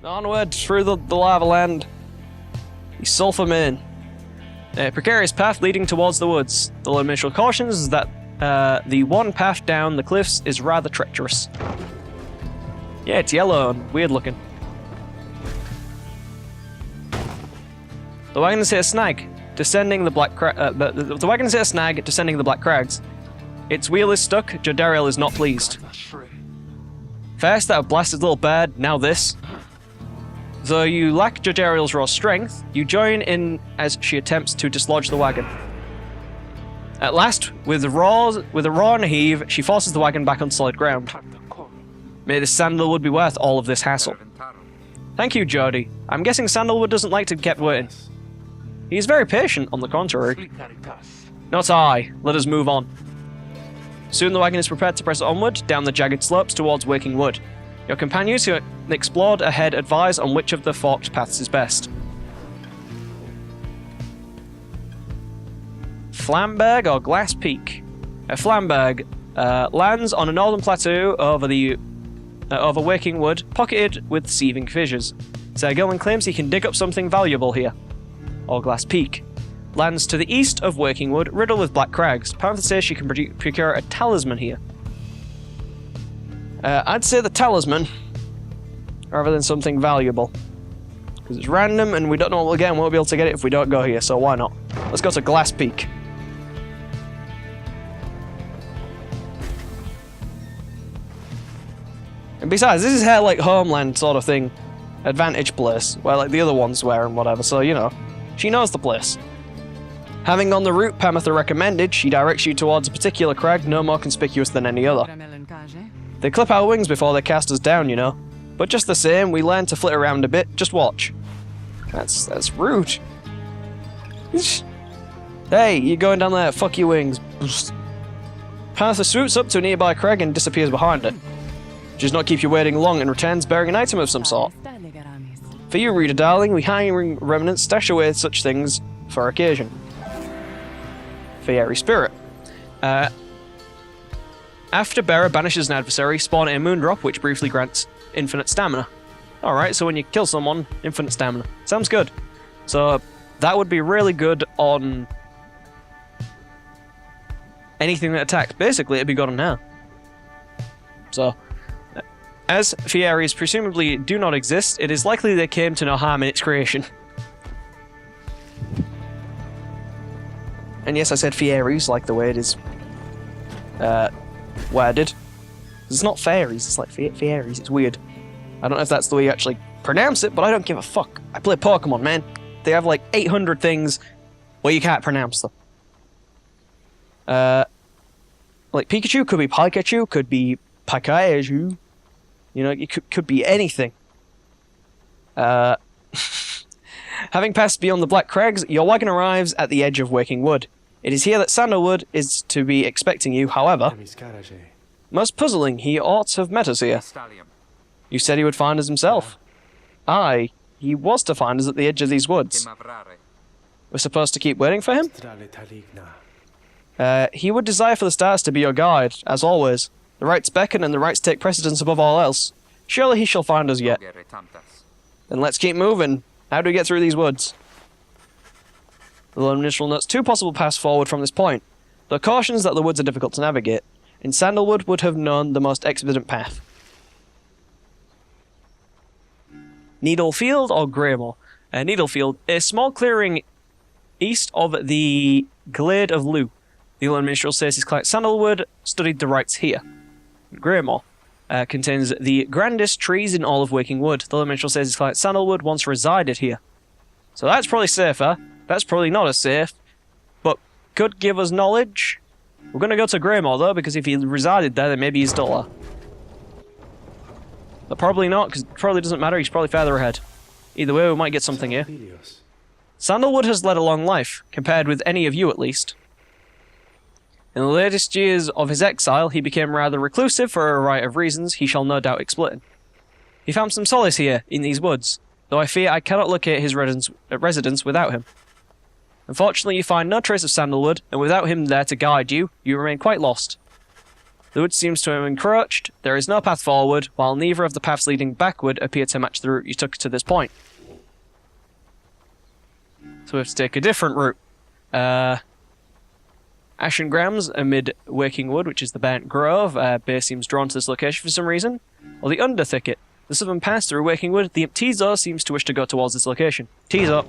Onward through the lava land. The sulfur main. A precarious path leading towards the woods. The Lord Minstrel cautions that the one path down the cliffs is rather treacherous. Yeah, it's yellow and weird looking. The wagons hit a snag, descending the black the wagons hit a snag, descending the black crags. Its wheel is stuck. Jodariel is not pleased. First that blasted little bird, now this. Though you lack Jodariel's raw strength, you join in as she attempts to dislodge the wagon. At last, with a roar and a heave, she forces the wagon back on solid ground. May the Sandalwood be worth all of this hassle. Thank you, Jody. I'm guessing Sandalwood doesn't like to be kept waiting. He is very patient, on the contrary. Not I. Let us move on. Soon the wagon is prepared to press onward, down the jagged slopes towards Waking Wood. Your companions who explored ahead advise on which of the forked paths is best. Flamberg or Glass Peak? Flamberg lands on a northern plateau over Waking Wood, pocketed with seething fissures. Sir Gillen claims he can dig up something valuable here. Or Glass Peak lands to the east of Waking Wood, riddled with black crags. Panther says she can procure a talisman here. I'd say the talisman, rather than something valuable. Because it's random and we don't know what we'll get and we won't be able to get it if we don't go here, so why not? Let's go to Glass Peak. And besides, this is her, like, homeland sort of thing. Advantage place, where, like, the other ones were and whatever, so, you know. She knows the place. Having gone the route Pamatha recommended, she directs you towards a particular crag no more conspicuous than any other. They clip our wings before they cast us down, you know. But just the same, we learn to flit around a bit. Just watch. That's rude. Hey, you're going down there. Fuck your wings. Pamatha swoops up to a nearby crag and disappears behind it. She does not keep you waiting long and returns bearing an item of some sort. For you, reader darling, we hiring remnants stash away such things for occasion. Fiery Spirit. After Bearer banishes an adversary, spawn a Moondrop, which briefly grants infinite stamina. Alright, so when you kill someone, infinite stamina. Sounds good. So, that would be really good on anything that attacks. Basically, it'd be good on her. So, as Fieries presumably do not exist, it is likely they came to no harm in its creation. And yes, I said Fieries, like the way it is worded. It's not fairies, it's like Fieries, it's weird. I don't know if that's the way you actually pronounce it, but I don't give a fuck. I play Pokemon, man. They have like 800 things where you can't pronounce them. Like Pikachu could be Pikachu, could be Pikachu. You know, it could be anything. Having passed beyond the Black Crags, your wagon arrives at the edge of Waking Wood. It is here that Sandalwood is to be expecting you, however. Most puzzling, he ought to have met us here. You said he would find us himself. Aye, he was to find us at the edge of these woods. We're supposed to keep waiting for him? He would desire for the stars to be your guide, as always. The rights beckon and the rights take precedence above all else. Surely he shall find us yet. Then let's keep moving. How do we get through these woods? The Lone Minstrel notes two possible paths forward from this point, though cautions that the woods are difficult to navigate, and Sandalwood would have known the most expedient path. Needlefield or Greymore? Needlefield, a small clearing east of the Glade of Lugh. The Lone Minstrel says his client Sandalwood studied the rites here. Greymore contains the grandest trees in all of Waking Wood. The Lone Minstrel says his client Sandalwood once resided here. So that's probably safer. That's probably not as safe, but could give us knowledge. We're going to go to Greymore, though, because if he resided there, then maybe he's still there. But probably not, because it probably doesn't matter. He's probably further ahead. Either way, we might get something here. Sandalwood has led a long life, compared with any of you at least. In the latest years of his exile, he became rather reclusive for a variety of reasons he shall no doubt explain. He found some solace here, in these woods, though I fear I cannot locate his residence without him. Unfortunately, you find no trace of Sandalwood, and without him there to guide you, you remain quite lost. The wood seems to have encroached. There is no path forward, while neither of the paths leading backward appear to match the route you took to this point. So we have to take a different route. Ashen Grams amid Waking Wood, which is the Burnt Grove. Base seems drawn to this location for some reason. Or the Under Thicket. The southern pass through Waking Wood. The Tizo seems to wish to go towards this location. Tizo.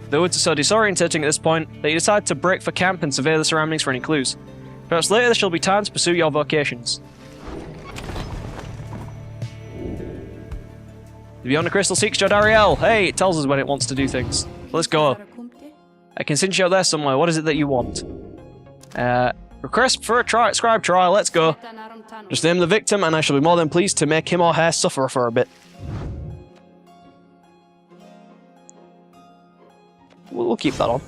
The woods are so disorientating at this point that you decide to break for camp and survey the surroundings for any clues. Perhaps later there shall be time to pursue your vocations. The Beyond the Crystal seeks Jodariel. Hey, it tells us when it wants to do things. Let's go. I can cinch you out there somewhere. What is it that you want? Request for a scribe trial. Let's go. Just name the victim and I shall be more than pleased to make him or her suffer for a bit. We'll keep that on.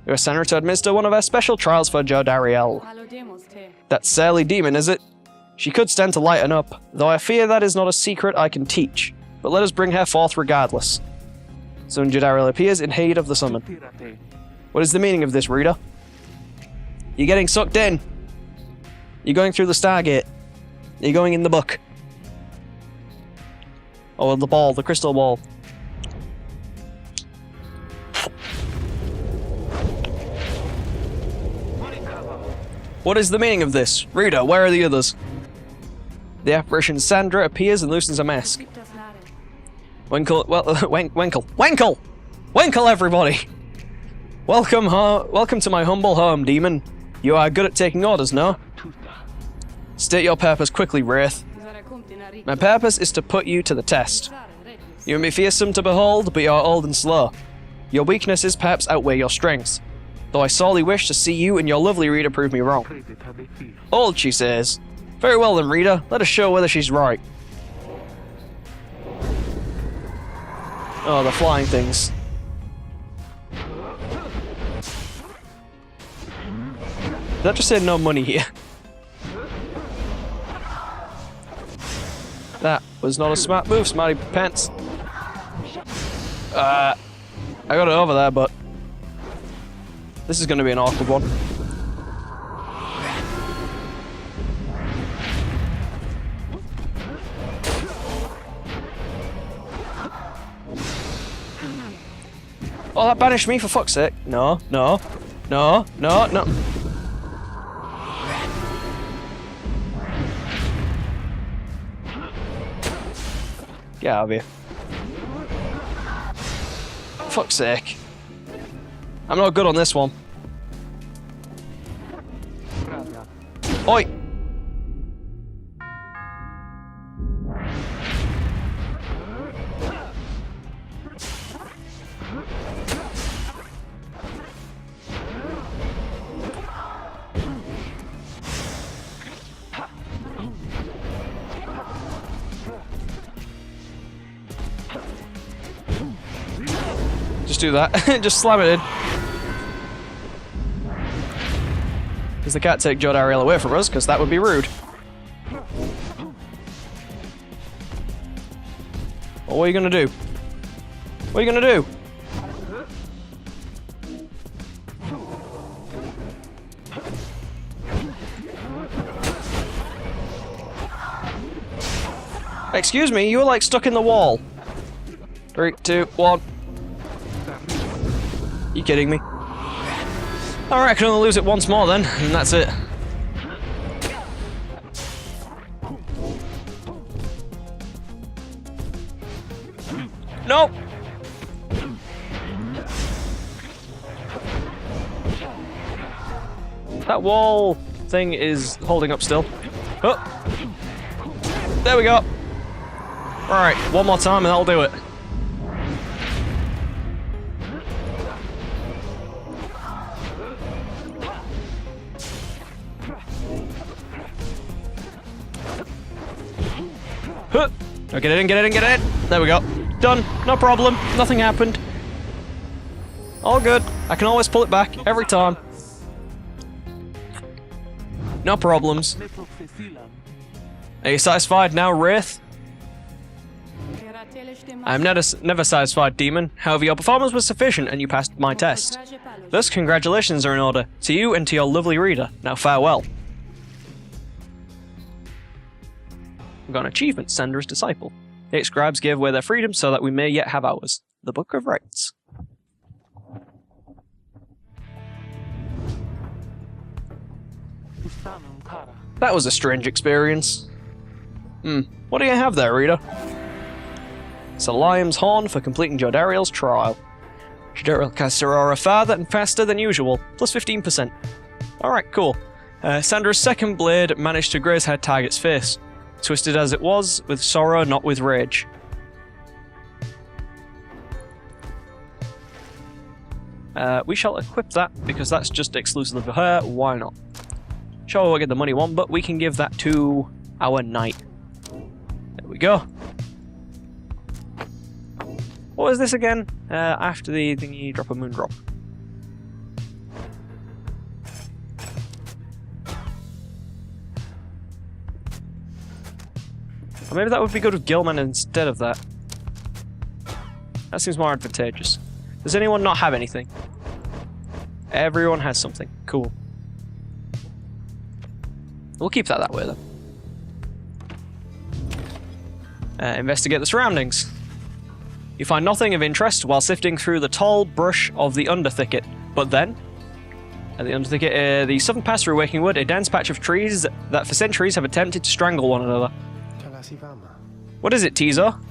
You're sent her to administer one of our special trials for Jodariel. That surly demon, is it? She could stand to lighten up, though I fear that is not a secret I can teach. But let us bring her forth regardless. Soon Jodariel appears in aid of the summon. What is the meaning of this, reader? You're getting sucked in. You're going through the Stargate. You're going in the book. Oh, the ball, the crystal ball. What is the meaning of this? Reader, where are the others? The apparition Sandra appears and loosens a mask. Winkle, well, Winkle! Winkle, everybody! Welcome to my humble home, demon. You are good at taking orders, no? State your purpose quickly, Wraith. My purpose is to put you to the test. You may be fearsome to behold, but you are old and slow. Your weaknesses perhaps outweigh your strengths. Though I sorely wish to see you and your lovely reader prove me wrong. Old, she says. Very well then, reader. Let us show whether she's right. Oh, the flying things. Did that just say no money here? That was not a smart move, smarty pants. I got it over there, but this is going to be an awkward one. Oh, that banished me, for fuck's sake. No, no, no, no, no. Get out of here. Fuck's sake. I'm not good on this one. Oi! Just do that. Just slam it in. Because they can't take Jodariel away from us, because that would be rude. Well, what are you gonna do? What are you gonna do? Excuse me, you were like stuck in the wall. 3, 2, 1. You kidding me? Alright, I can only lose it once more then, and that's it. Nope! That wall thing is holding up still. Oh! There we go! Alright, one more time and that'll do it. Huh. Oh, get it in, get it in, get it in! There we go. Done. No problem. Nothing happened. All good. I can always pull it back every time. No problems. Are you satisfied now, Wraith? I'm never satisfied, demon. However, your performance was sufficient and you passed my test. Thus, congratulations are in order, to you and to your lovely reader. Now farewell. We've got an achievement, Sandra's Disciple. The scribes gave away their freedom so that we may yet have ours. The Book of Rites. That was a strange experience. What do you have there, reader? It's a lion's horn for completing Jodariel's trial. Jodariel casts her aura farther and faster than usual, plus 15%. Alright, cool. Sandra's second blade managed to graze her target's face, twisted as it was, with sorrow, not with rage. We shall equip that, because that's just exclusive of her, why not? Sure, we'll get the money one, but we can give that to our knight. There we go. What was this again? After the thingy, drop a moon drop. Or maybe that would be good with Gilman instead of that. That seems more advantageous. Does anyone not have anything? Everyone has something. Cool. We'll keep that way then. Investigate the surroundings. You find nothing of interest while sifting through the tall brush of the underthicket, but then, at the underthicket, the southern pass through Waking Wood, a dense patch of trees that for centuries have attempted to strangle one another. What is it, Tizo?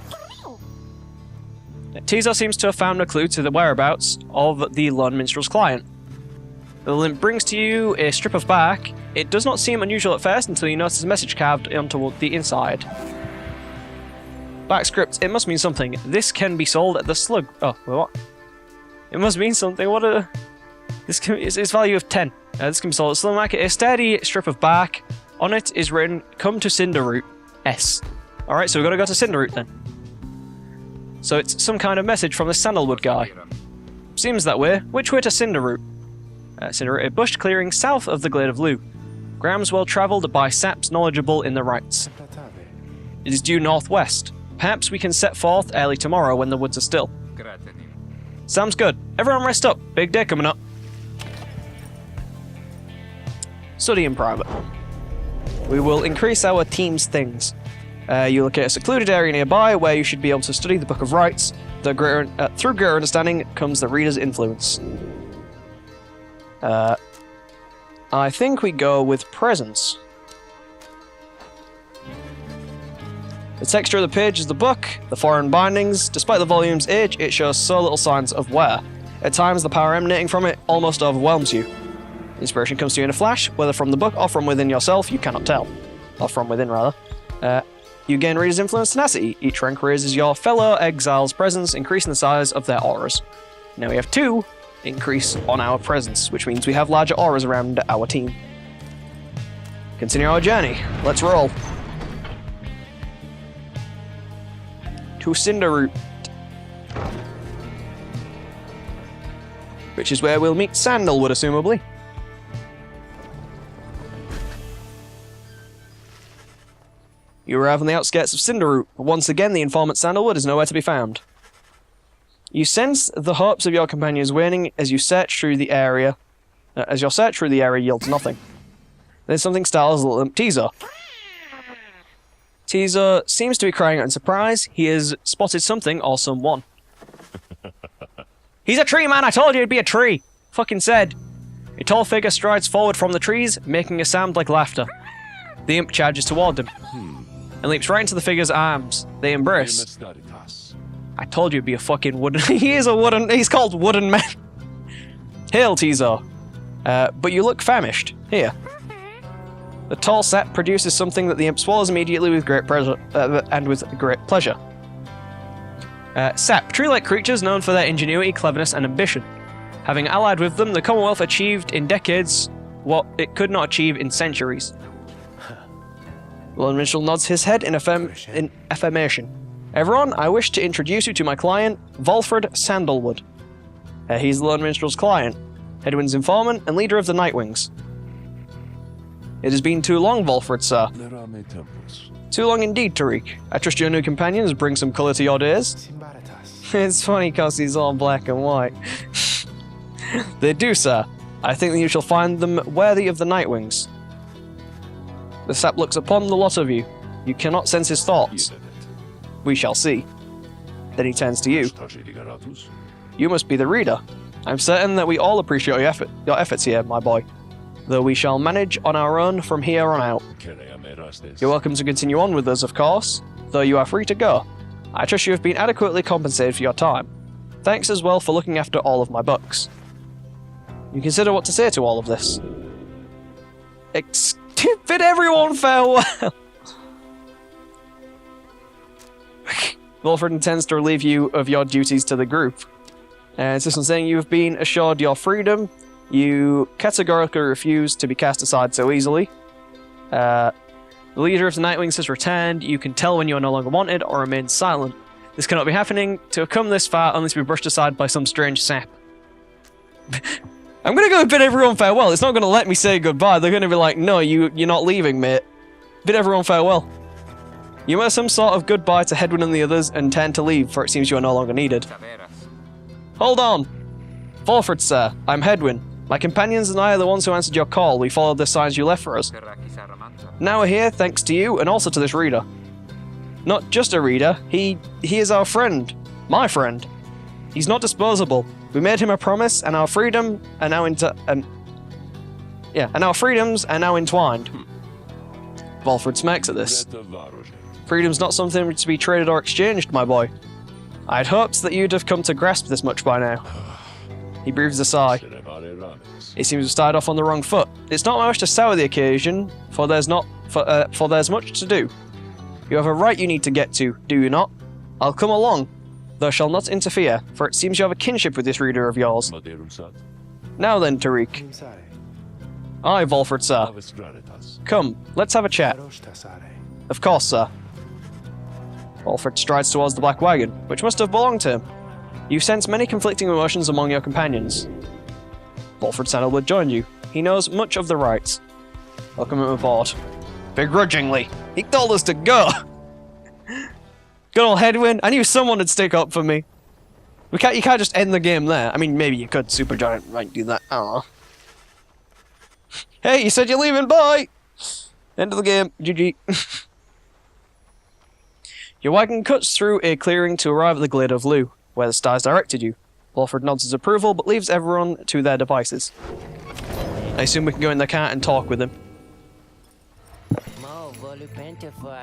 Tizo seems to have found a clue to the whereabouts of the lone minstrel's client. The limp brings to you a strip of bark. It does not seem unusual at first until you notice a message carved onto the inside. Back script, it must mean something. This can be sold at the slug. Oh, what? It must mean something. What a... It's value of 10. This can be sold at the slug market. A sturdy strip of bark. On it is written, "Come to Cinderroot, S." Alright, so we've got to go to Cinderroot then. So it's some kind of message from the Sandalwood guy. Seems that way. Which way to Cinderroot? Cinderroot, a bush clearing south of the Glade of Lugh. Grounds well travelled by saps knowledgeable in the rites. It is due northwest. Perhaps we can set forth early tomorrow when the woods are still. Sounds good. Everyone rest up. Big day coming up. Study in private. We will increase our team's things. You locate a secluded area nearby where you should be able to study the Book of Rites. Through greater understanding comes the reader's influence. I think we go with presence. The texture of the page is the book, the foreign bindings. Despite the volume's age, it shows so little signs of wear. At times, the power emanating from it almost overwhelms you. Inspiration comes to you in a flash, whether from the book or from within yourself, you cannot tell. Or from within, rather. You gain reader's influence tenacity. Each rank raises your fellow exiles' presence, increasing the size of their auras. Now we have 2 increase on our presence, which means we have larger auras around our team. Continue our journey. Let's roll. To Cinderroot, which is where we'll meet Sandalwood, assumably. You arrive on the outskirts of Cinderroot, but once again the informant Sandalwood is nowhere to be found. You sense the hopes of your companions waning as you search through the area. As your search through the area yields nothing. Then something startles the limp Tizo. Tizo seems to be crying out in surprise. He has spotted something or someone. He's a tree, man! I told you it'd be a tree! Fucking said. A tall figure strides forward from the trees, making a sound like laughter. The imp charges toward him, and leaps right into the figure's arms. They embrace. I told you it'd be a fucking wooden... He's called Wooden Man. Hail, Tizo. But you look famished. Here. The tall sap produces something that the imp swallows immediately with great pleasure, Sap, tree-like creatures known for their ingenuity, cleverness, and ambition. Having allied with them, the Commonwealth achieved in decades what it could not achieve in centuries. Lord Minstrel nods his head in affirmation. Everyone, I wish to introduce you to my client, Volfred Sandalwood. He's the Lord Minstrel's client, Hedwyn's informant, and leader of the Nightwings. It has been too long, Volfred, sir. Too long indeed, Tariq. I trust your new companions bring some colour to your days. It's funny because he's all black and white. They do, sir. I think that you shall find them worthy of the Nightwings. The sap looks upon the lot of you. You cannot sense his thoughts. We shall see. Then he turns to you. You must be the reader. I'm certain that we all appreciate your efforts here, my boy. Though we shall manage on our own from here on out. You're welcome to continue on with us, of course, though you are free to go. I trust you have been adequately compensated for your time. Thanks as well for looking after all of my bucks. You consider what to say to all of this. Bid everyone farewell! Volfred intends to relieve you of your duties to the group. It's this one saying you have been assured your freedom. You categorically refuse to be cast aside so easily. The leader of the Nightwings has returned. You can tell when you are no longer wanted or remain silent. This cannot be happening. To have come this far only to be brushed aside by some strange sap. I'm going to go bid everyone farewell. It's not going to let me say goodbye. They're going to be like, no, you're not leaving, mate. Bid everyone farewell. You must some sort of goodbye to Hedwyn and the others and turn to leave, for it seems you are no longer needed. Hold on. Volfred, sir. I'm Hedwyn. My companions and I are the ones who answered your call. We followed the signs you left for us. Now we're here thanks to you and also to this reader. Not just a reader, he is our friend. My friend. He's not disposable. We made him a promise, and our freedom are now and our freedoms are now entwined. Volfred smacks at this. Freedom's not something to be traded or exchanged, my boy. I'd hoped that you'd have come to grasp this much by now. He breathes a sigh. It seems we've started off on the wrong foot. It's not my wish to sour the occasion, for there's much to do. You have a right you need to get to, do you not? I'll come along, though shall not interfere, for it seems you have a kinship with this reader of yours. Now then, Tariq. Aye, Volfred, sir. Come, let's have a chat. Of course, sir. Volfred strides towards the black wagon, which must have belonged to him. You sense many conflicting emotions among your companions. Volfred Sandalwood joined you. He knows much of the rites. Welcome him aboard. Begrudgingly. He told us to go! Good old Hedwyn. I knew someone would stick up for me. You can't just end the game there. I mean, maybe you could. SuperGiant might do that. I don't know. Hey, you said you're leaving. Bye! End of the game. GG. Your wagon cuts through a clearing to arrive at the Glade of Lugh, where the stars directed you. Volfred nods his approval, but leaves everyone to their devices. I assume we can go in the car and talk with him.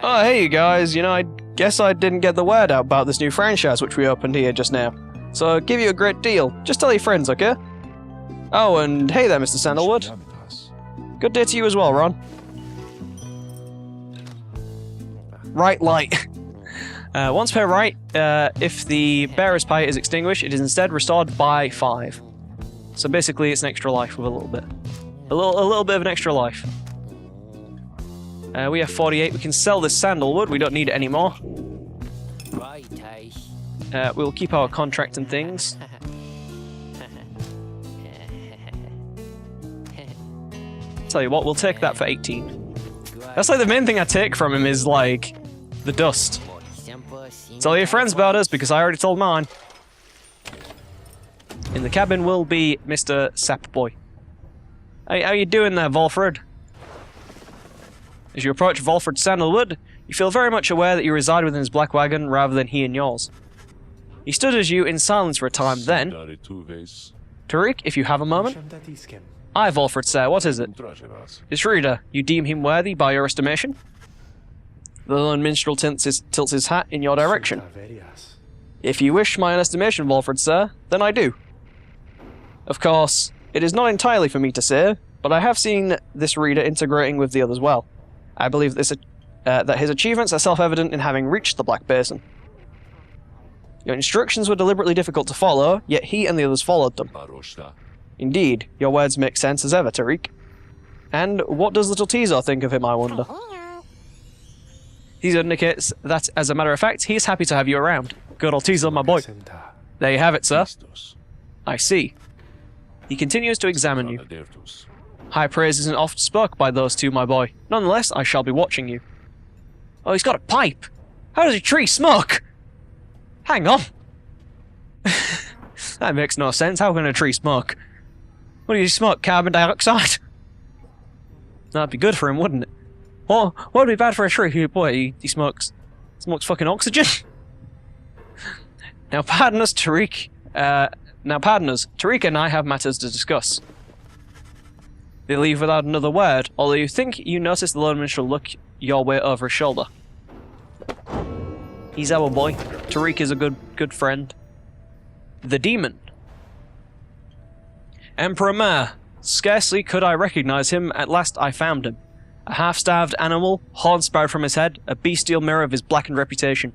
Oh, hey you guys, you know, I guess I didn't get the word out about this new franchise which we opened here just now. So I'll give you a great deal. Just tell your friends, okay? Oh, and hey there, Mr. Sandalwood. Good day to you as well, Ron. Right light. Once per right, if the bearer's pyre is extinguished, it is instead restored by 5. So basically, it's an extra life with a little bit. A little bit of an extra life. We have 48. We can sell this sandalwood. We don't need it anymore. We'll keep our contract and things. Tell you what, we'll take that for 18. That's like the main thing I take from him is like the dust. Tell your friends about us because I already told mine. In the cabin will be Mr. Sapboy. Hey, how you doing there, Volfred? As you approach Volfred Sandalwood, you feel very much aware that you reside within his black wagon rather than he in yours. He stood as you in silence for a time, then... Tariq, if you have a moment? Aye, Volfred, sir, what is it? This reader, you deem him worthy by your estimation? The lone minstrel tilts his hat in your direction. If you wish my estimation, Volfred, sir, then I do. Of course, it is not entirely for me to say, but I have seen this reader integrating with the others well. I believe that his achievements are self-evident in having reached the Black Basin. Your instructions were deliberately difficult to follow, yet he and the others followed them. Indeed, your words make sense as ever, Tariq. And what does little Teazor think of him, I wonder? Teazor indicates that, as a matter of fact, he is happy to have you around. Good old Teazor, my boy. There you have it, sir. I see. He continues to examine you. High praise isn't often spoke by those two, my boy. Nonetheless, I shall be watching you. Oh, he's got a pipe! How does a tree smoke? Hang on! That makes no sense. How can a tree smoke? What do you smoke? Carbon dioxide? That'd be good for him, wouldn't it? What would be bad for a tree? Boy, he smokes fucking oxygen? Now pardon us, Tariq. Tariq and I have matters to discuss. They leave without another word, although you think you notice the lone minstrel look your way over his shoulder. He's our boy. Tariq is a good friend. The demon. Emperor Mare. Scarcely could I recognize him, at last I found him. A half-starved animal, horns sprout from his head, a bestial mirror of his blackened reputation.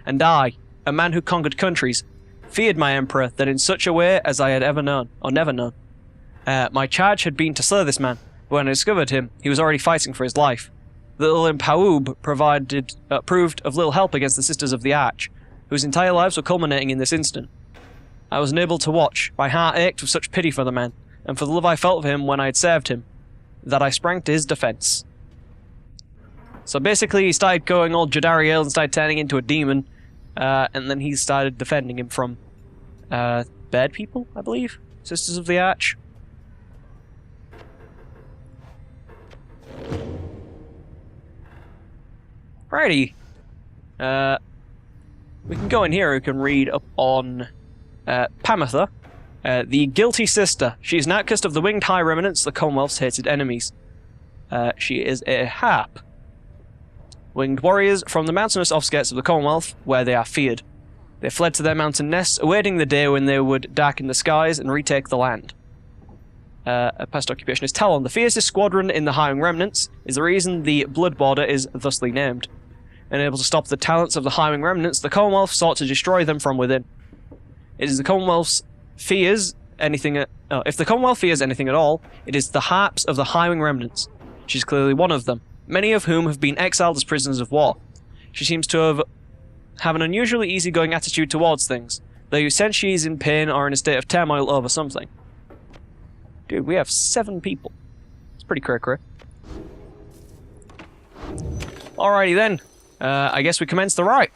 And I, a man who conquered countries, feared my emperor that in such a way as I had ever known, or never known. My charge had been to slay this man, but when I discovered him, he was already fighting for his life. The little Impaoub proved of little help against the Sisters of the Arch, whose entire lives were culminating in this instant. I was unable to watch, my heart ached with such pity for the man, and for the love I felt for him when I had served him, that I sprang to his defence. So basically he started going all Jadariel and started turning into a demon, and then he started defending him from bad people, I believe? Sisters of the Arch. Righty. We can go in here, we can read up on Pamatha, the guilty sister. She is an outcast of the winged high remnants, the Commonwealth's hated enemies. She is a harp. Winged warriors from the mountainous offskirts of the Commonwealth, where they are feared. They fled to their mountain nests, awaiting the day when they would darken the skies and retake the land. A past occupation is Talon. The fiercest squadron in the Highwing Remnants is the reason the Blood Border is thusly named. Unable to stop the talents of the Highwing Remnants, the Commonwealth sought to destroy them from within. It is the Commonwealth's fears anything. If the Commonwealth fears anything at all, it is the harps of the Highwing Remnants. She is clearly one of them, many of whom have been exiled as prisoners of war. She seems to have an unusually easygoing attitude towards things, though you sense she is in pain or in a state of turmoil over something. Dude, we have 7 people. It's pretty cray-cray. Alrighty then. I guess we commence the rite.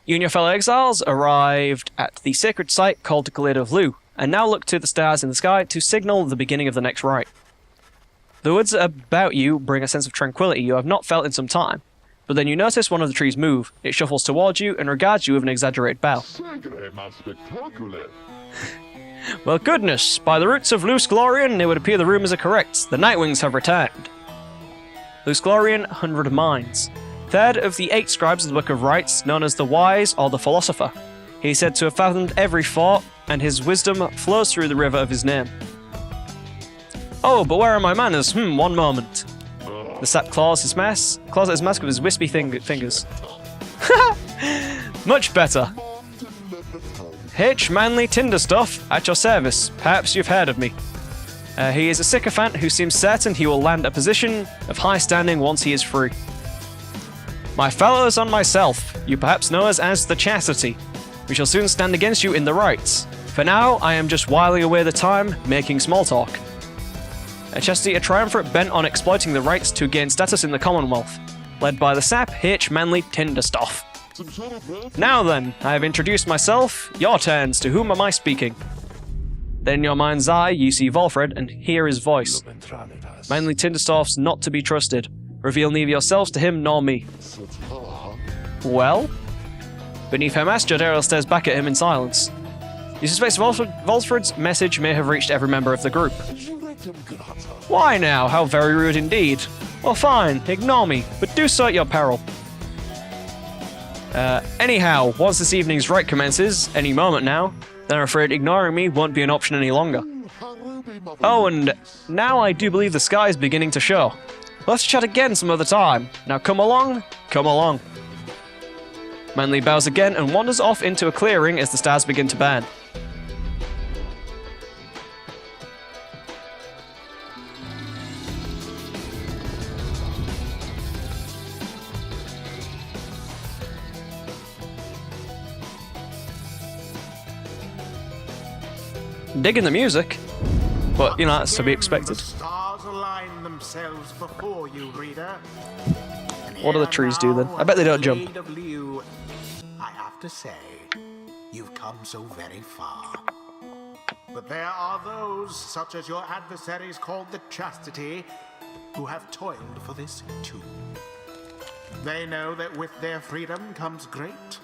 You and your fellow exiles arrived at the sacred site called the Glade of Lu, and now look to the stars in the sky to signal the beginning of the next rite. The woods about you bring a sense of tranquility you have not felt in some time, but then you notice one of the trees move. It shuffles towards you and regards you with an exaggerated bow. Well, goodness, by the roots of Luce Glorian, it would appear the rumours are correct. The Nightwings have returned. Luce Glorian, 100 Minds. Third of the 8 scribes of the Book of Rites, known as the Wise or the Philosopher. He is said to have fathomed every thought, and his wisdom flows through the river of his name. Oh, but where are my manners? One moment. The sap claws at his mask with his wispy fingers. Much better. H. Manly Tinderstuff, at your service. Perhaps you've heard of me. He is a sycophant who seems certain he will land a position of high standing once he is free. My fellows and myself, you perhaps know us as the Chastity. We shall soon stand against you in the rites. For now, I am just whiling away the time, making small talk. A Chastity, a triumvirate bent on exploiting the rites to gain status in the Commonwealth, led by the sap H. Manly Tinderstuff. Now then, I have introduced myself. Your turns. To whom am I speaking? Then in your mind's eye, you see Volfred and hear his voice. Manly Tinderstuff's not to be trusted. Reveal neither yourselves to him nor me. Well? Beneath her mask, Jodariel stares back at him in silence. You suspect Volfred's message may have reached every member of the group. Why now? How very rude indeed. Well fine, ignore me, but do so at your peril. Anyhow, once this evening's rite commences, any moment now, then I'm afraid ignoring me won't be an option any longer. Oh, and now I do believe the sky is beginning to show. Let's chat again some other time. Now come along, come along. Manly bows again and wanders off into a clearing as the stars begin to burn. Digging the music. But, you know, that's to be expected. The stars align themselves before you, reader. What do the trees do then? I bet they don't jump. I have to say, you've come so very far. But there are those, such as your adversaries called the Chastity, who have toiled for this too. They know that with their freedom comes great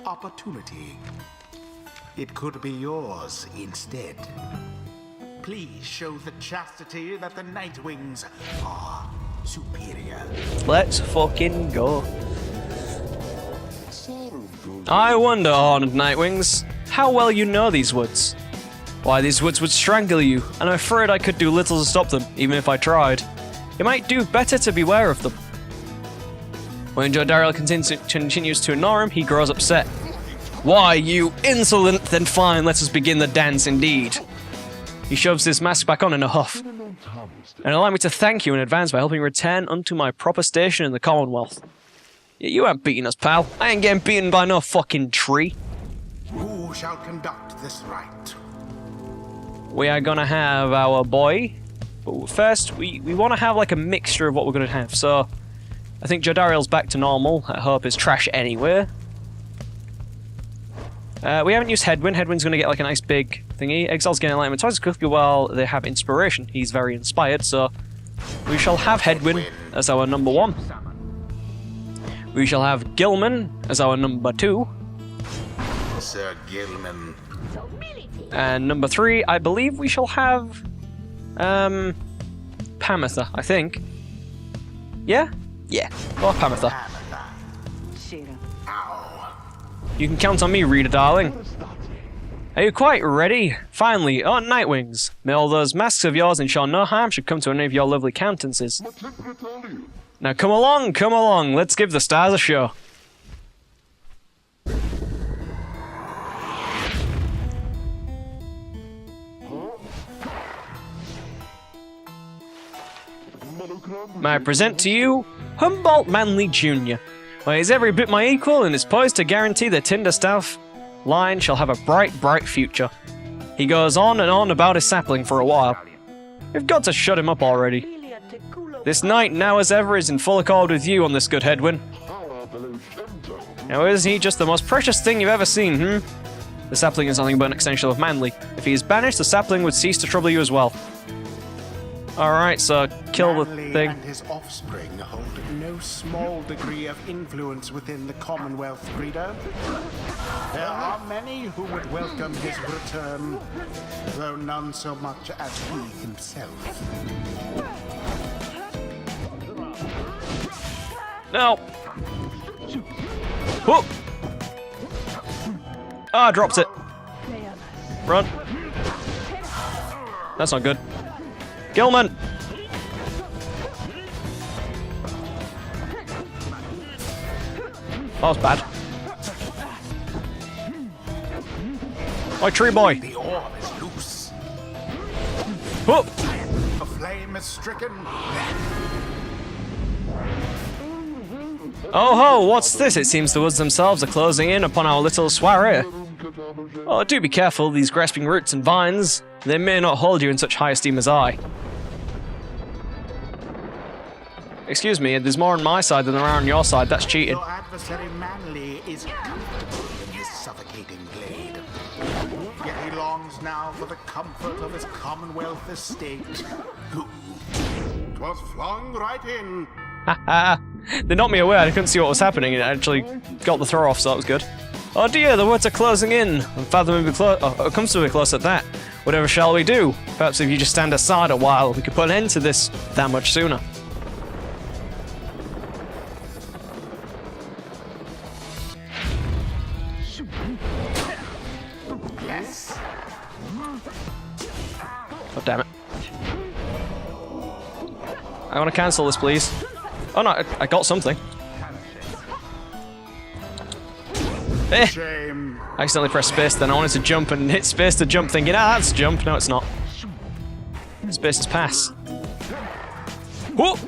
opportunity. It could be yours instead. Please show the Chastity that the Nightwings are superior. Let's fucking go. I wonder, Horned Nightwings, how well you know these woods. Why, these woods would strangle you, and I'm afraid I could do little to stop them, even if I tried. It might do better to beware of them. When Jodariel continues to ignore him, he grows upset. Why, you insolent! Then fine, let us begin the dance indeed. He shoves his mask back on in a huff. And allow me to thank you in advance by helping return unto my proper station in the Commonwealth. Yeah, you ain't beating us, pal. I ain't getting beaten by no fucking tree. Who shall conduct this rite? We are gonna have our boy. But first, we want to have like a mixture of what we're gonna have. So, I think Jodariel's back to normal. I hope is trash anywhere. We haven't used Headwind. Headwind's going to get like a nice big thingy. Exile's getting enlightenment twice as quickly while they have inspiration. He's very inspired, so we shall have Headwind as our number 1. We shall have Gilman as our number 2. Sir Gilman. And number 3, I believe we shall have Pamitha, I think. Yeah? Yeah. Or Pamitha. You can count on me, reader darling. Are you quite ready? Finally, on Nightwings. May all those masks of yours ensure no harm should come to any of your lovely countenances. Now come along, let's give the stars a show. May I present to you Humboldt Manley Jr. Well, he's every bit my equal and is poised to guarantee the Tinderstaff line shall have a bright, bright future. He goes on and on about his sapling for a while. We've got to shut him up already. This knight, now as ever, is in full accord with you on this good Headwind. Now isn't he just the most precious thing you've ever seen, The sapling is nothing but an extension of Manley. If he is banished, the sapling would cease to trouble you as well. Alright, so kill the Manley thing. and his offspring hold no small degree of influence within the Commonwealth, reader. There are many who would welcome his return, though none so much as he himself. No! Whoop! Ah, dropped it. Run. That's not good. Gilman! That was bad. My tree boy! The orb is loose. Whoop! The flame is stricken. Oh ho, what's this? It seems the woods themselves are closing in upon our little soiree. Oh, do be careful, these grasping roots and vines. They may not hold you in such high esteem as I. Excuse me, there's more on my side than there are on your side. That's cheating. Your adversary Manley is comfortable in his suffocating glade. Yet he longs now for the comfort of his Commonwealth estate. 'Twas flung right in. Haha. They knocked me away, I couldn't see what was happening, and it actually got the throw off, so that was good. Oh dear, the woods are closing in, and fathomably close. Oh, comfortably close at that. Whatever shall we do? Perhaps if you just stand aside a while, we could put an end to this that much sooner. Yes. Oh damn it. I want to cancel this, please. Oh no, I got something. Eh. Shame. I accidentally pressed space then. I wanted to jump and hit space to jump thinking, ah, that's jump. No, it's not. Space is pass. Whoop!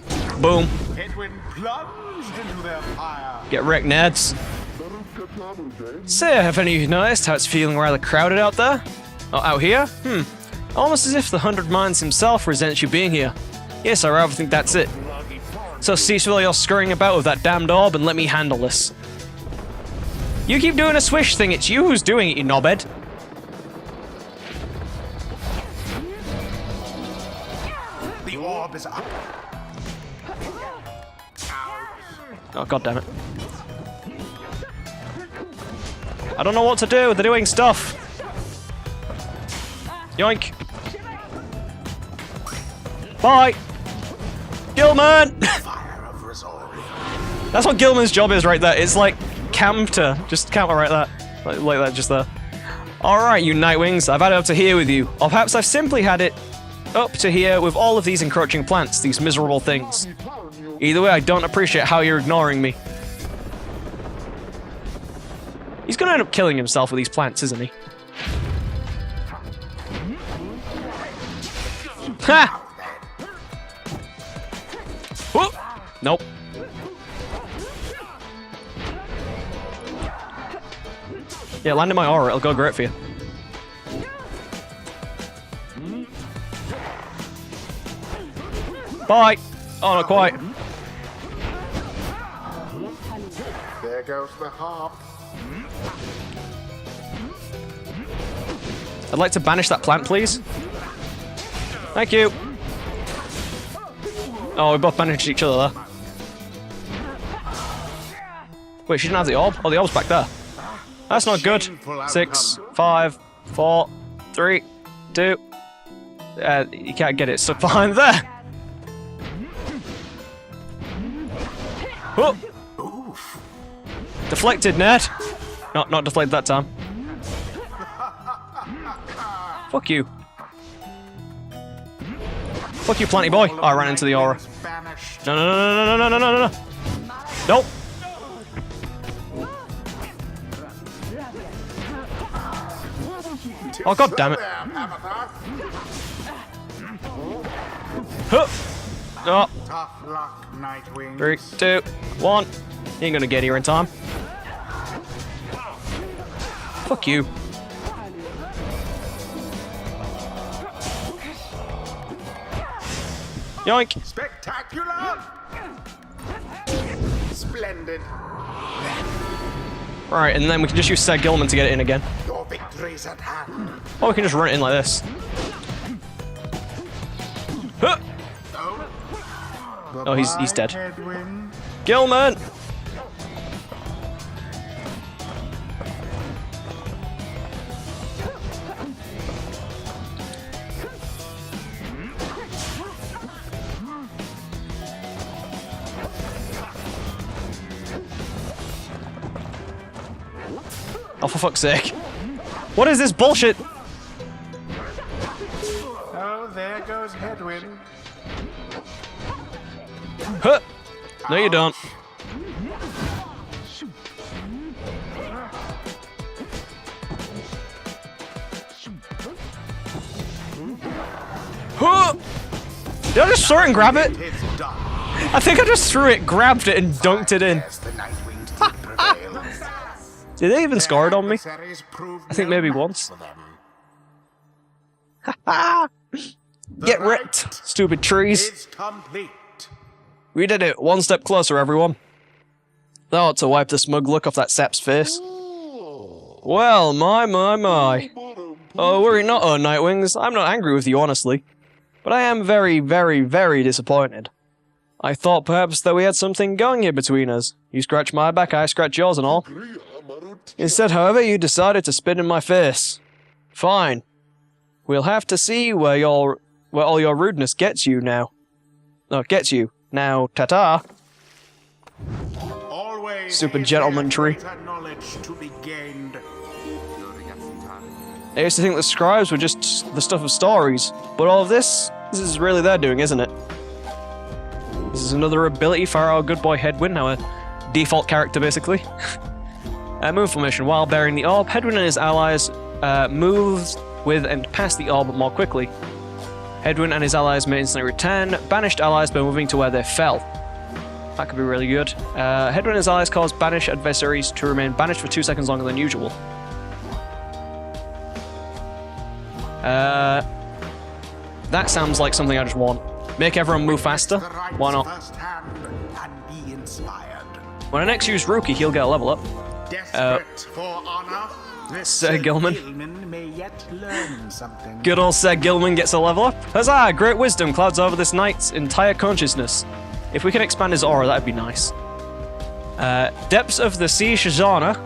Boom. Headwind plunged into their fire. Get wrecked, nerds. Say, have any of you noticed how it's feeling rather crowded out there? Oh, out here? Almost as if the 100 Minds himself resents you being here. Yes, I rather think that's it. So cease all your scurrying about with that damned orb and let me handle this. You keep doing a swish thing, it's you who's doing it, you knobhead. The orb is up. Oh, god damn it. I don't know what to do, they're doing stuff. Yoink. Bye! Gilman! That's what Gilman's job is right there. It's like counter. Just counter right there. Like that just there. Alright, you Nightwings, I've had it up to here with you. Or perhaps I've simply had it up to here with all of these encroaching plants, these miserable things. Either way, I don't appreciate how you're ignoring me. He's gonna end up killing himself with these plants, isn't he? Ha! Whoop! Nope. Yeah, land in my aura, it'll go great for you. Bye! Oh, not quite. There goes the harp. I'd like to banish that plant, please. Thank you. Oh, we both banished each other there. Wait, she didn't have the orb? Oh, the orb's back there. That's not good. 6, 5, 4, 3, 2. You can't get it stuck behind there. Whoop. Deflected, Ned. Not deflected that time. Fuck you. Fuck you, planty boy. Oh, I ran into the aura. No. Nope. Oh, god damn it. Huh. Oh. Tough luck, Nightwing. 3, 2, 1. You ain't gonna get here in time. Fuck you. Yoink. Spectacular! Splendid. Right, and then we can just use Sir Gilman to get it in again. Your victory's at hand. Or we can just run it in like this. Huh. Oh, he's dead. Headwind. Gilman! Oh, for fuck's sake. What is this bullshit? Oh, there goes Headwind. Huh. No, you don't. Huh. Did I just throw it and grab it? It's done. I think I just threw it, grabbed it, and dunked it in. Yes, the Nightwings did prevail. Did they even score it on me? Adversaries proved I think no maybe match once. for them. Get wrecked, stupid trees. It's complete. We did it, one step closer, everyone. Oh, to wipe the smug look off that sap's face. Well, my. Oh, worry not, oh Nightwings. I'm not angry with you, honestly. But I am very, very, very disappointed. I thought perhaps that we had something going here between us. You scratch my back, I scratch yours and all. Instead, however, you decided to spit in my face. Fine. We'll have to see where all your rudeness gets you now. No, gets you. Now, ta-ta. Always Super is gentleman there tree. greater knowledge to be gained. I used to think the scribes were just the stuff of stories, but all of this is really their doing, isn't it? This is another ability for our good boy Headwind, our default character, basically. Move formation. While bearing the orb, Headwind and his allies moves with and past the orb more quickly. Headwind and his allies may instantly return banished allies by moving to where they fell. That could be really good. Headwind and his allies cause banished adversaries to remain banished for 2 seconds longer than usual. That sounds like something I just want. Make everyone move faster? Why not? And be inspired. When I next use Rookie, he'll get a level up. Desperate for honor, this Sir Gilman. may yet learn something. Good old Sir Gilman gets a level up. Huzzah! Great wisdom clouds over this knight's entire consciousness. If we can expand his aura, that'd be nice. Depths of the Sea Shazana.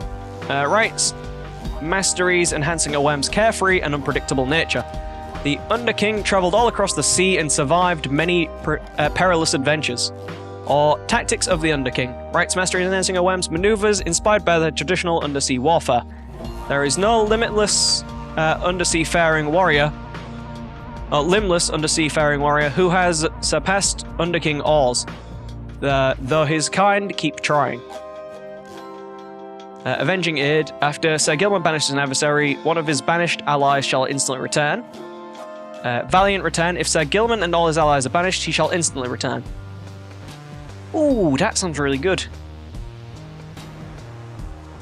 Rites. Masteries enhancing Oem's carefree and unpredictable nature. The Underking traveled all across the sea and survived many perilous adventures. Or Tactics of the Underking. Rites mastery enhancing Oem's maneuvers inspired by the traditional undersea warfare. There is no limitless undersea faring warrior, limbless undersea faring warrior who has surpassed Underking oars, though his kind keep trying. Avenging Aid. After Sir Gilman banishes an adversary, one of his banished allies shall instantly return. Valiant Return. If Sir Gilman and all his allies are banished, he shall instantly return. Ooh, that sounds really good.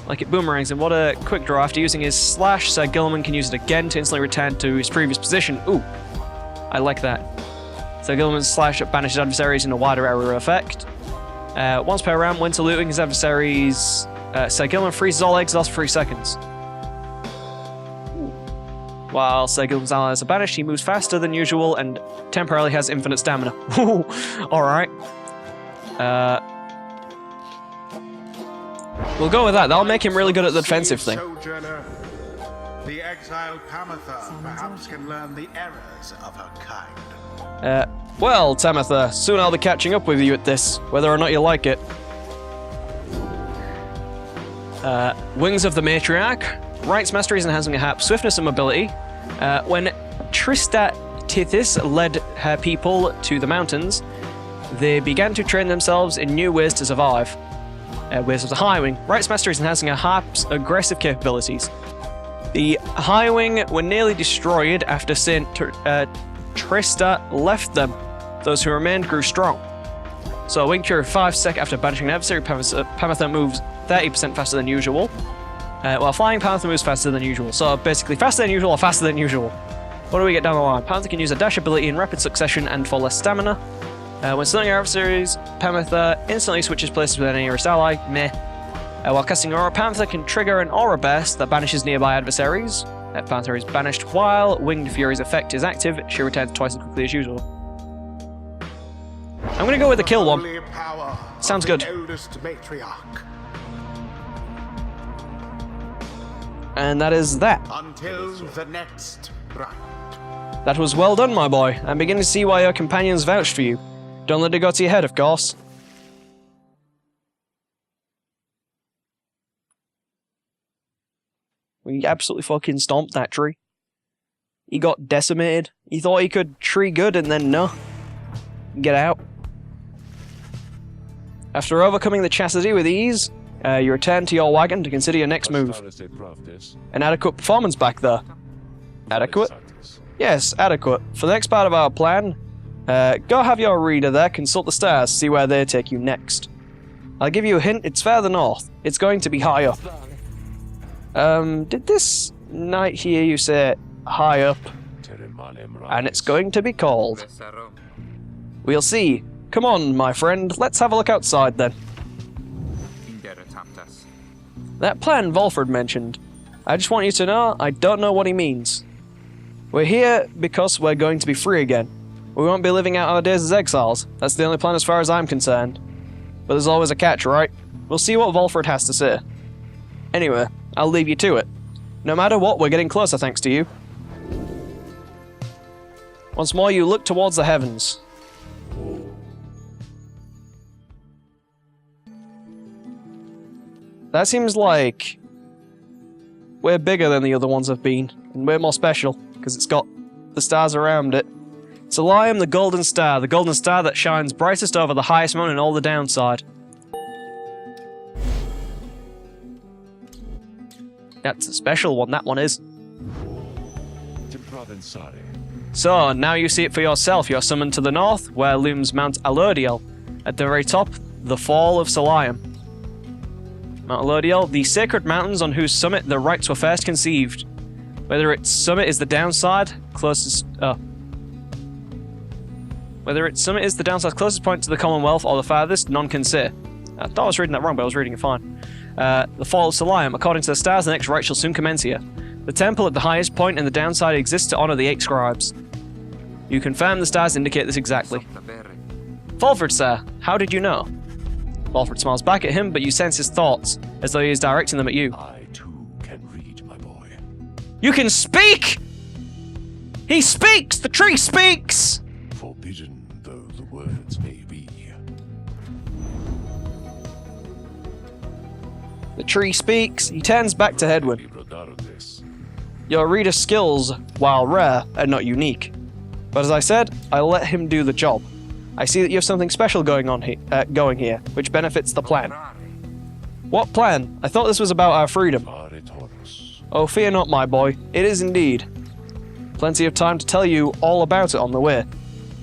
Like it boomerangs, and what a quick draw. After using his slash, Sir Gilman can use it again to instantly return to his previous position. Ooh, I like that. Sir Gilman's slash banishes adversaries in a wider area effect. Once per round, when saluting his adversaries, Sir Gilman freezes all exiles for 3 seconds. While Sir Gilman's allies are banished, he moves faster than usual and temporarily has infinite stamina. Alright. We'll go with that. That'll make him really good at the defensive thing. Sojourner, the exiled Tamatha perhaps can learn the errors of her kind. Well, Tamatha, soon I'll be catching up with you at this, whether or not you like it. Wings of the Matriarch. Rites masteries enhancing a hap, swiftness and mobility. When Trista Tithys led her people to the mountains, they began to train themselves in new ways to survive. Ways of the High-Wing. Rites masteries enhancing a harp's aggressive capabilities. The High-Wing were nearly destroyed after Saint Trista left them. Those who remained grew strong. So a wing cure 5 seconds after banishing an adversary, Pamatha moves 30% faster than usual. While flying, Pamatha moves faster than usual. So basically faster than usual or faster than usual. What do we get down the line? Pamatha can use a dash ability in rapid succession and for less stamina. When stunning our adversaries, Pamatha instantly switches places with an nearest ally. Meh. While casting Aura, Pamatha can trigger an Aura burst that banishes nearby adversaries. Pamatha is banished while Winged Fury's effect is active. She returns twice as quickly as usual. I'm gonna go with the kill one. Sounds good. And that is that. Until the next round. That was well done, my boy. I'm beginning to see why your companions vouched for you. Don't let it go to your head, of course. We absolutely fucking stomped that tree. He got decimated. He thought he could tree good and then no. Get out. After overcoming the chastity with ease, you return to your wagon to consider your next move. An adequate performance back there. Adequate? Yes, adequate. For the next part of our plan, go have your reader there consult the stars, see where they take you next. I'll give you a hint, it's further north. It's going to be high up. Did this knight hear you say high up? And it's going to be called. We'll see. Come on, my friend, let's have a look outside then. That plan Volfred mentioned. I just want you to know, I don't know what he means. We're here because we're going to be free again. We won't be living out our days as exiles. That's the only plan as far as I'm concerned. But there's always a catch, right? We'll see what Volfred has to say. Anyway, I'll leave you to it. No matter what, we're getting closer thanks to you. Once more, you look towards the heavens. That seems like way bigger than the other ones have been, and way more special, because it's got the stars around it. Solium, the golden star that shines brightest over the highest mountain and all the downside. That's a special one, that one is. So, now you see it for yourself. You're summoned to the north, where looms Mount Alodiel. At the very top, the fall of Solium. Mount Alodiel, the sacred mountains on whose summit the rites were first conceived. Whether its summit is the downside, closest... Whether its summit is the down south closest point to the Commonwealth or the farthest, none can say. I thought I was reading that wrong, but I was reading it fine. The fall of Solium. According to the stars, the next rite shall soon commence here. The temple at the highest point in the downside exists to honor the 8 scribes. You confirm the stars indicate this exactly. Fulford, sir, how did you know? Fulford smiles back at him, but you sense his thoughts, as though he is directing them at you. I too can read, my boy. You can speak! He speaks! The tree speaks! Forbidden though the words may be. The tree speaks. He turns back to Hedwyn. Your reader skills, while rare, are not unique. But as I said, I'll let him do the job. I see that you have something special going here, which benefits the plan. What plan? I thought this was about our freedom. Oh, fear not, my boy. It is indeed. Plenty of time to tell you all about it on the way.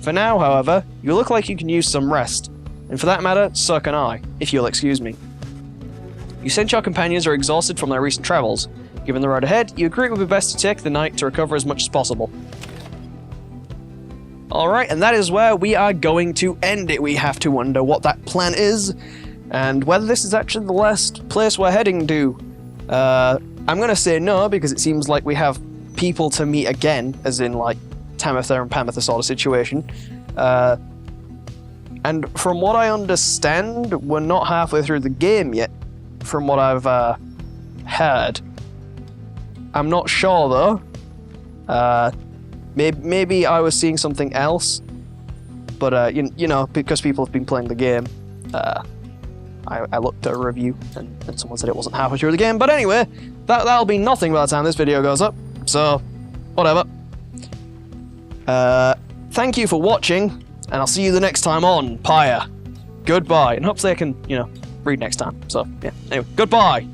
For now, however, you look like you can use some rest. And for that matter, so can I, if you'll excuse me. You sense your companions are exhausted from their recent travels. Given the road ahead, you agree it would be best to take the night to recover as much as possible. Alright, and that is where we are going to end it. We have to wonder what that plan is, and whether this is actually the last place we're heading to. I'm gonna say no, because it seems like we have people to meet again, as in, like, Tamitha and Pamitha sort of situation. And from what I understand, we're not halfway through the game yet, from what I've heard. I'm not sure, though. Maybe I was seeing something else, but you know, because people have been playing the game, I looked at a review and someone said it wasn't halfway through the game. But anyway, that'll be nothing by the time this video goes up, so whatever. Thank you for watching, and I'll see you the next time on Pyre. Goodbye, and hopefully I can, you know, read next time. So yeah, anyway, goodbye.